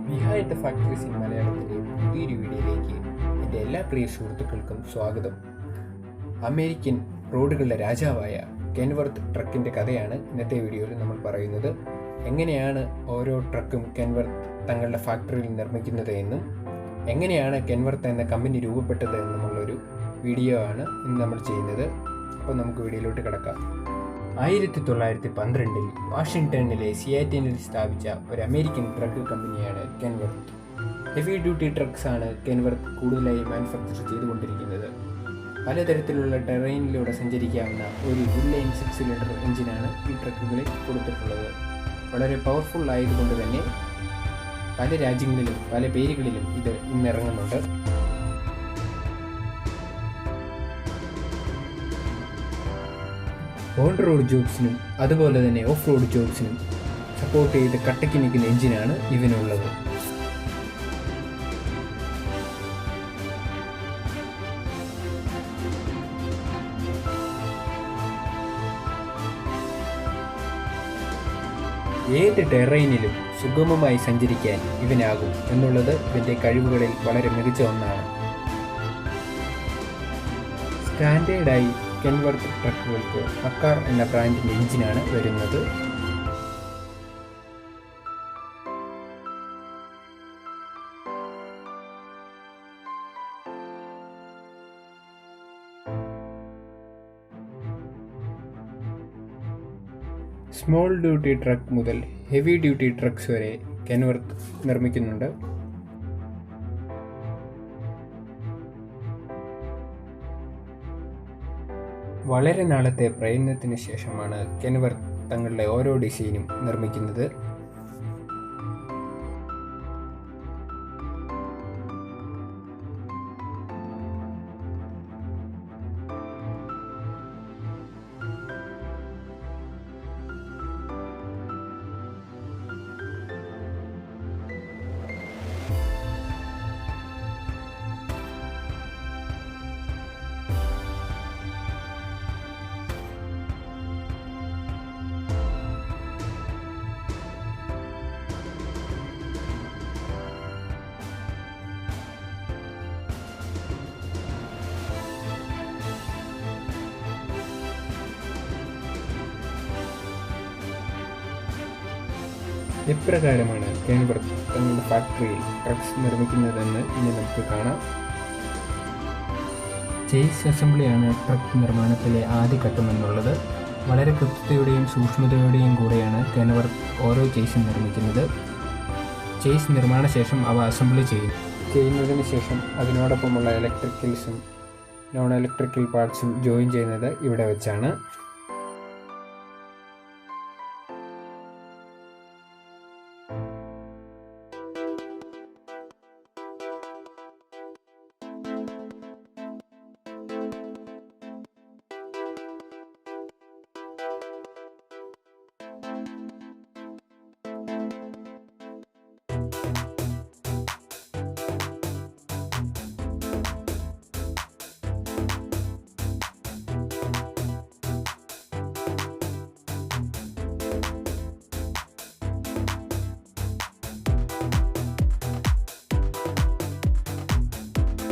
Behind the factories in മലയാളത്തിലെ പുതിയൊരു വീഡിയോയിലേക്ക് എൻ്റെ എല്ലാ പ്രിയ സുഹൃത്തുക്കൾക്കും സ്വാഗതം. അമേരിക്കൻ റോഡുകളുടെ രാജാവായ കെൻവർത്ത് ട്രക്കിൻ്റെ കഥയാണ് ഇന്നത്തെ വീഡിയോയിൽ നമ്മൾ പറയുന്നത്. എങ്ങനെയാണ് ഓരോ ട്രക്കും കെൻവർത്ത് തങ്ങളുടെ ഫാക്ടറിയിൽ നിർമ്മിക്കുന്നത് എന്നും എങ്ങനെയാണ് കെൻവർത്ത് എന്ന കമ്പനി രൂപപ്പെട്ടത് എന്നുമുള്ളൊരു വീഡിയോ ആണ് ഇന്ന് നമ്മൾ ചെയ്യുന്നത്. അപ്പോൾ നമുക്ക് വീഡിയോയിലോട്ട് കിടക്കാം. 1912 വാഷിങ്ടണിലെ സിയാറ്റിനിൽ സ്ഥാപിച്ച ഒരു അമേരിക്കൻ ട്രക്ക് കമ്പനിയാണ് കെൻവർത്ത്. ഹെവി ഡ്യൂട്ടി ട്രക്സ് ആണ് കെൻവർത്ത് കൂടുതലായി മാനുഫാക്ചർ ചെയ്തുകൊണ്ടിരിക്കുന്നത്. പലതരത്തിലുള്ള ടെറൈനിലൂടെ സഞ്ചരിക്കാവുന്ന ഒരു ഫുൾ-ലൈൻ 6 സിലിണ്ടർ എഞ്ചിനാണ് ഈ ട്രക്കുകളിൽ കൊടുത്തിട്ടുള്ളത്. വളരെ പവർഫുൾ ആയതുകൊണ്ട് തന്നെ പല രാജ്യങ്ങളിലും പല പേരുകളിലും ഇത് ഇന്നിറങ്ങുന്നുണ്ട്. ഓൺ റോഡ് ജോബ്സിനും അതുപോലെ തന്നെ ഓഫ് റോഡ് ജോബ്സിനും സപ്പോർട്ട് ചെയ്ത് കട്ടയ്ക്ക് നിൽക്കുന്ന എഞ്ചിനാണ് ഇതിനുള്ളത്. ഏത് ടെറൈനിലും സുഗമമായി സഞ്ചരിക്കാൻ ഇവനാകും എന്നുള്ളത് ഇതിൻ്റെ കഴിവുകളിൽ വളരെ മികച്ച ഒന്നാണ്. സ്റ്റാൻഡേർഡായി കെൻവർത്ത് ട്രക്കുകൾക്ക് മക്കാർ എന്ന ബ്രാൻഡിൻ്റെ എഞ്ചിനാണ് വരുന്നത്. സ്മോൾ ഡ്യൂട്ടി ട്രക്ക് മുതൽ ഹെവി ഡ്യൂട്ടി ട്രക്സ് വരെ കെൻവർത്ത് നിർമ്മിക്കുന്നുണ്ട്. വളരെ നാളത്തെ പ്രയത്നത്തിന് ശേഷമാണ് കെൻവർത്ത് തങ്ങളുടെ ഓരോ ഡിസൈനും നിർമ്മിക്കുന്നത്. എപ്രകാരമാണ് കെൻവർത്ത് തങ്ങളുടെ ഫാക്ടറിയിൽ ട്രക്സ് നിർമ്മിക്കുന്നതെന്ന് ഇനി നമുക്ക് കാണാം. ചേസ് അസംബ്ലിയാണ് ട്രക്ക് നിർമ്മാണത്തിലെ ആദ്യ ഘട്ടമെന്നുള്ളത്. വളരെ കൃത്യതയോടെയും സൂക്ഷ്മതയോടെയും കൂടെയാണ് കെൻവർത്ത് ഓരോ ചേസും നിർമ്മിക്കുന്നത്. ചേസ് നിർമ്മാണ ശേഷം അവ അസംബ്ലി ചെയ്യുന്നതിന് ശേഷം അതിനോടൊപ്പമുള്ള ഇലക്ട്രിക്കൽസും നോൺ ഇലക്ട്രിക്കൽ പാർട്സും ജോയിൻ ചെയ്യുന്നത് ഇവിടെ വെച്ചാണ്.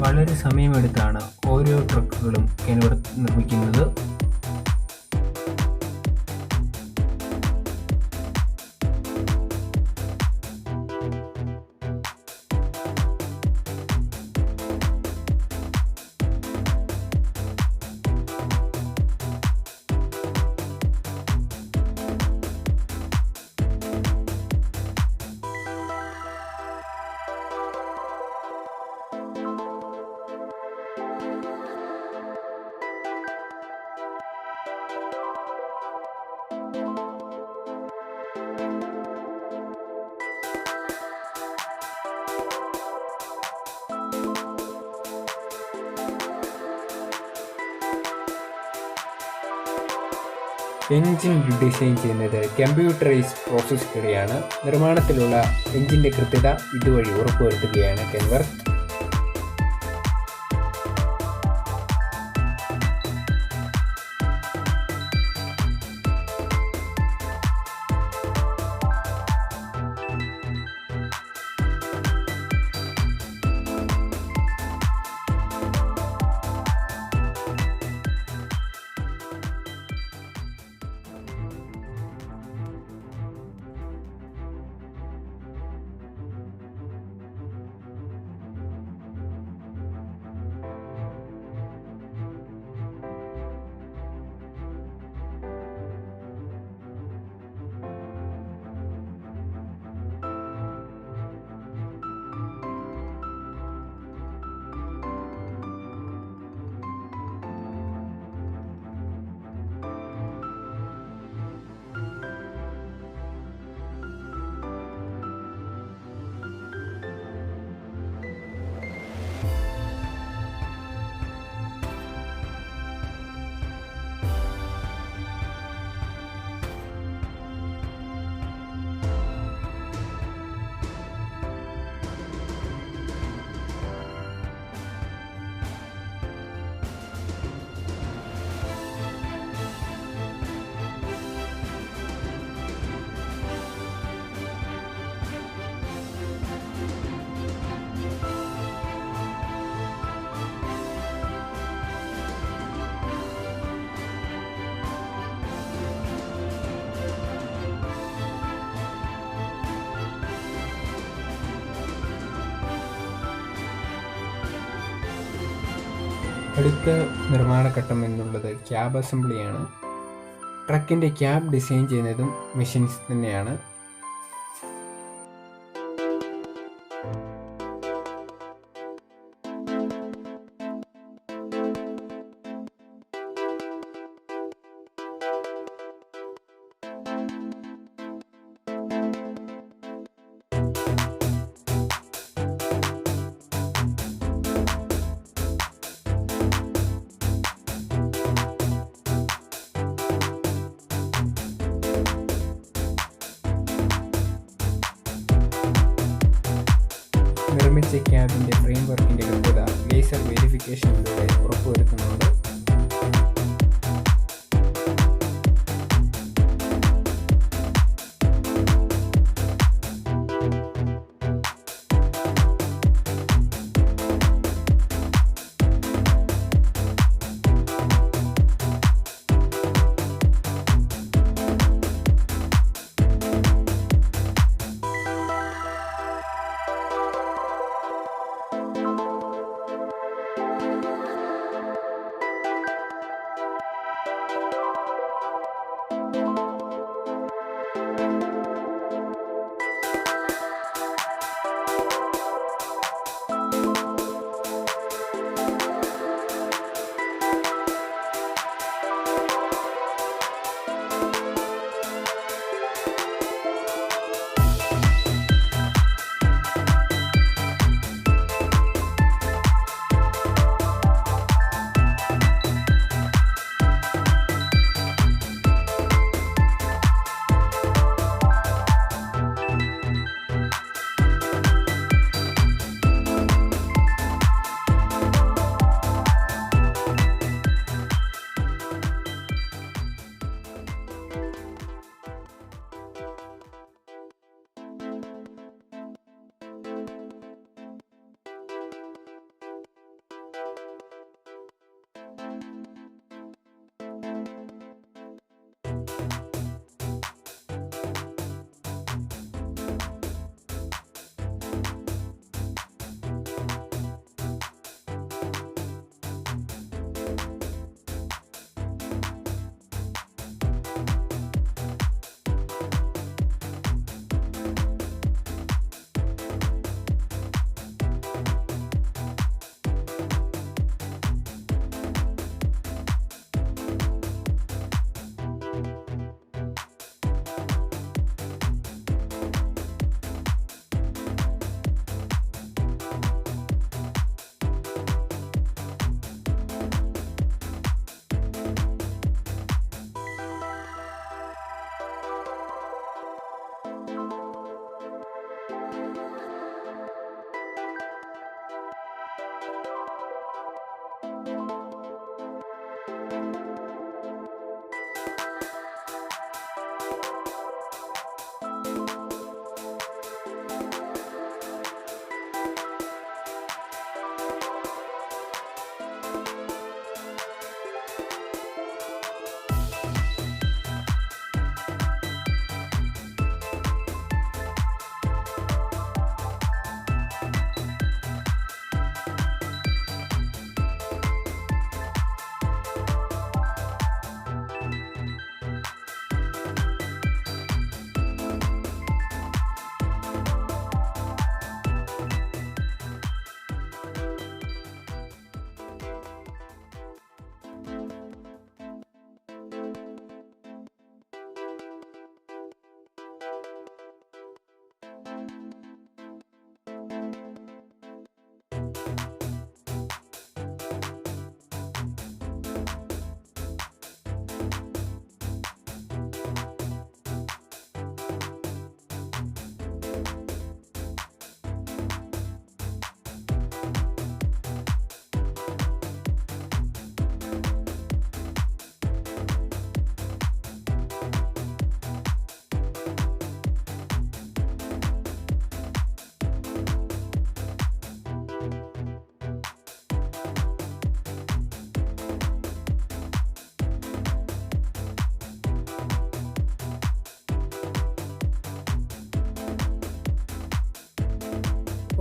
വളരെ സമയമെടുത്താണ് ഓരോ ട്രക്കുകളും കെൻവർത്ത് നിർമ്മിക്കുന്നത്. എൻജിൻ ഡിസൈൻ ചെയ്യുന്നത് കമ്പ്യൂട്ടറൈസ്ഡ് പ്രോസസ്സിലൂടെയാണ്. നിർമ്മാണത്തിലുള്ള എൻജിൻ്റെ കൃത്യത ഇതുവഴി ഉറപ്പുവരുത്തുകയാണ് കെൻവർത്ത്. അടുത്ത നിർമ്മാണ ഘട്ടം എന്നുള്ളത് ക്യാബ് അസംബ്ലിയാണ്. ട്രക്കിൻ്റെ ക്യാബ് ഡിസൈൻ ചെയ്യുന്നതും മെഷീൻസ് തന്നെയാണ്. നിർമ്മിച്ച ക്യാബിൻ്റെ ഫ്രെയിം വർക്കിൻ്റെ കൃത്യത ലേസർ വെരിഫിക്കേഷനിലൂടെ ഉറപ്പുവരുത്തുന്നുണ്ട്.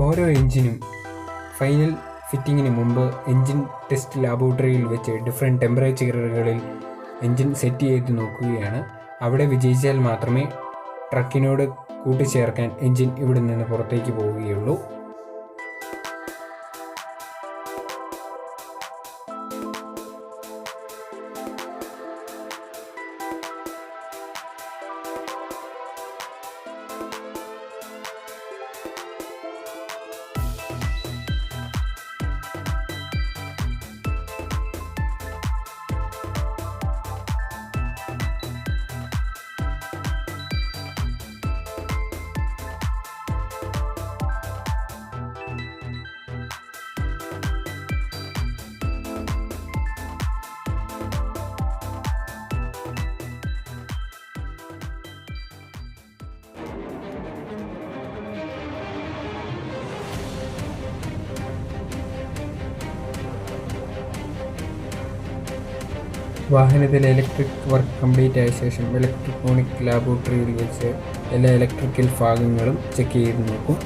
ഓരോ എഞ്ചിനും ഫൈനൽ ഫിറ്റിങ്ങിന് മുമ്പ് എൻജിൻ ടെസ്റ്റ് ലാബോറട്ടറിയിൽ വെച്ച് ഡിഫറെൻറ്റ് ടെമ്പറേച്ചറുകളിൽ എൻജിൻ സെറ്റ് ചെയ്ത് നോക്കുകയാണ്. അവിടെ വിജയിച്ചാൽ മാത്രമേ ട്രക്കിനോട് കൂട്ടിച്ചേർക്കാൻ എൻജിൻ ഇവിടെ നിന്ന് പുറത്തേക്ക് പോവുകയുള്ളൂ. വാഹനത്തിലെ ഇലക്ട്രിക് വർക്ക് കംപ്ലീറ്റ് ആയ ശേഷം ഇലക്ട്രോണിക് ലാബോറട്ടറിയിൽ വെച്ച് എല്ലാ ഇലക്ട്രിക്കൽ ഭാഗങ്ങളും ചെക്ക് ചെയ്ത് നോക്കും.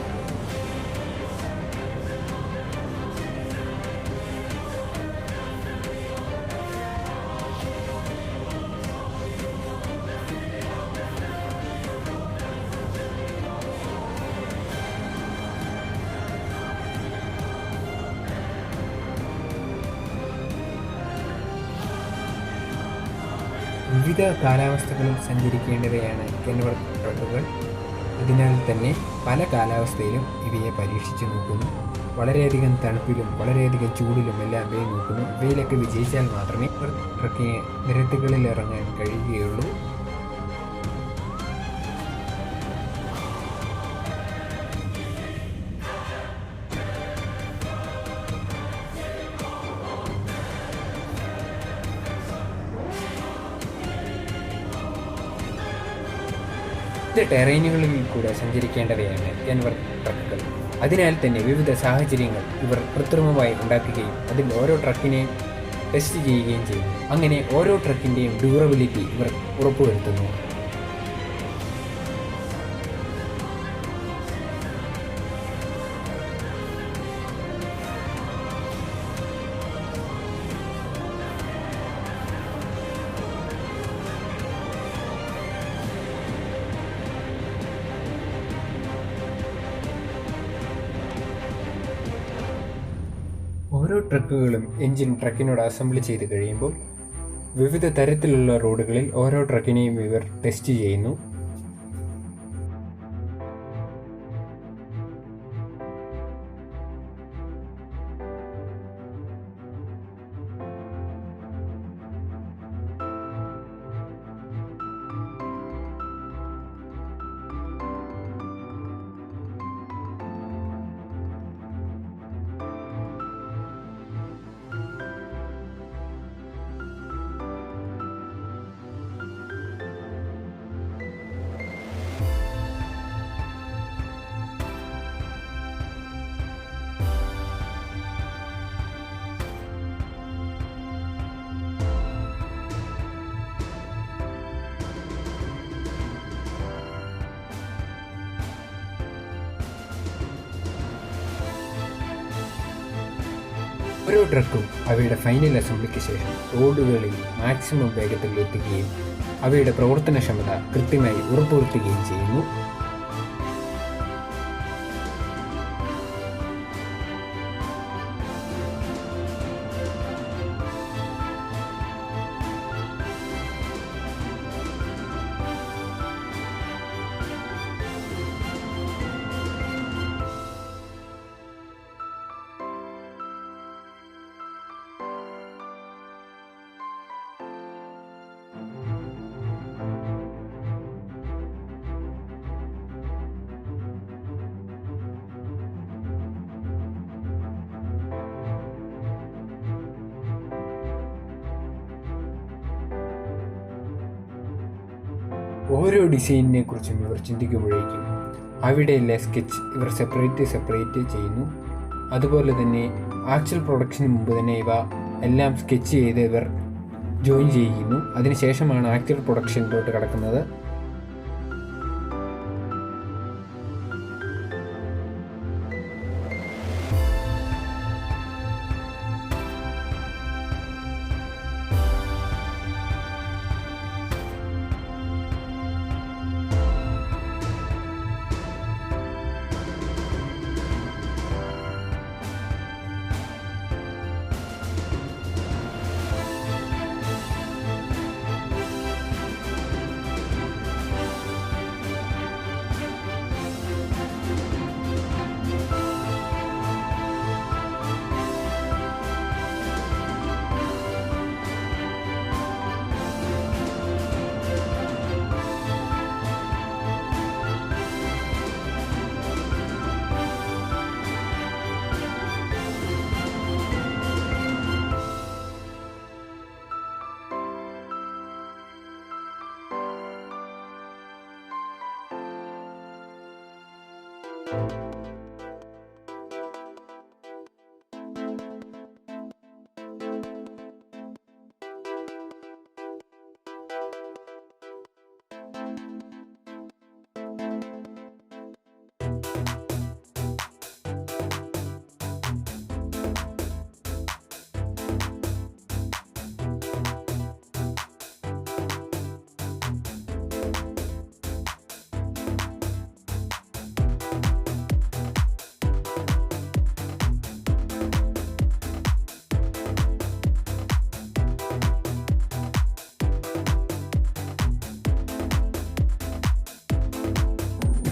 വിവിധ കാലാവസ്ഥകളിൽ സഞ്ചരിക്കേണ്ടവയാണ് കെൻവർത്ത് ട്രക്കുകൾ. അതിനാൽ തന്നെ പല കാലാവസ്ഥയിലും ഇവയെ പരീക്ഷിച്ച് നോക്കുന്നു. വളരെയധികം തണുപ്പിലും വളരെയധികം ചൂടിലും എല്ലാം ഇവയെ നോക്കുന്നു. ഇവയിലൊക്കെ വിജയിച്ചാൽ മാത്രമേ ട്രക്കിന് നിരത്തുകളിൽ ഇറങ്ങാൻ കഴിയുകയുള്ളൂ. വിവിധ ടെറൈനുകളിൽ കൂടെ സഞ്ചരിക്കേണ്ടവയാണ് കെൻവർത്ത് ട്രക്കുകൾ. അതിനാൽ തന്നെ വിവിധ സാഹചര്യങ്ങൾ ഇവർ കൃത്രിമമായി ഉണ്ടാക്കുകയും അതിൽ ഓരോ ട്രക്കിനെയും ടെസ്റ്റ് ചെയ്യുകയും ചെയ്യുന്നു. അങ്ങനെ ഓരോ ട്രക്കിൻ്റെയും ഡ്യൂറബിലിറ്റി ഇവർ ഉറപ്പുവരുത്തുന്നു. ഓരോ ട്രക്കുകളും എൻജിൻ ട്രക്കിനോട് അസംബിൾ ചെയ്ത് കഴിയുമ്പോൾ വിവിധ തരത്തിലുള്ള റോഡുകളിൽ ഓരോ ട്രക്കിനെയും ഇവർ ടെസ്റ്റ് ചെയ്യുന്നു. ഓരോ ട്രക്കും അവയുടെ ഫൈനൽ അസംബ്ലിക്ക് ശേഷം റോഡുകളിൽ മാക്സിമം വേഗത്തിൽ എത്തുകയും അവയുടെ പ്രവർത്തനക്ഷമത കൃത്യമായി ഉറപ്പുവരുത്തുകയും ചെയ്യുന്നു. ഓരോ ഡിസൈനിനെ കുറിച്ചും ഇവർ ചിന്തിക്കുമ്പോഴേക്കും അവിടെയുള്ള സ്കെച്ച് ഇവർ സെപ്പറേറ്റ് ചെയ്യുന്നു. അതുപോലെ തന്നെ ആക്ച്വൽ പ്രൊഡക്ഷന് മുമ്പ് തന്നെ ഇവ എല്ലാം സ്കെച്ച് ചെയ്ത് ഇവർ ജോയിൻ ചെയ്യുന്നു. അതിനുശേഷമാണ് ആക്ച്വൽ പ്രൊഡക്ഷനിലോട്ട് കടക്കുന്നത്.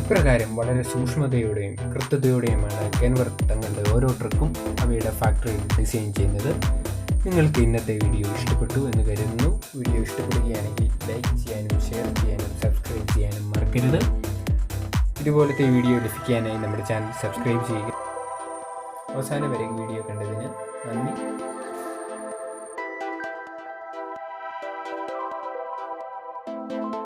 ഇപ്രകാരം വളരെ സൂക്ഷ്മതയോടെയും കൃത്യതയോടെയുമാണ് കെൻവർത്ത് തങ്ങളുടെ ഓരോ ട്രക്കും അവയുടെ ഫാക്ടറിയിൽ ഡിസൈൻ ചെയ്യുന്നത്. നിങ്ങൾക്ക് ഇന്നത്തെ വീഡിയോ ഇഷ്ടപ്പെട്ടു എന്ന് കരുതുന്നു. വീഡിയോ ഇഷ്ടപ്പെടുകയാണെങ്കിൽ ലൈക്ക് ചെയ്യാനും ഷെയർ ചെയ്യാനും സബ്സ്ക്രൈബ് ചെയ്യാനും മറക്കരുത്. ഇതുപോലത്തെ വീഡിയോ ലഭിക്കാനായി നമ്മുടെ ചാനൽ സബ്സ്ക്രൈബ് ചെയ്യുക. അവസാനം വരെ വീഡിയോ കണ്ടതിന് നന്ദി.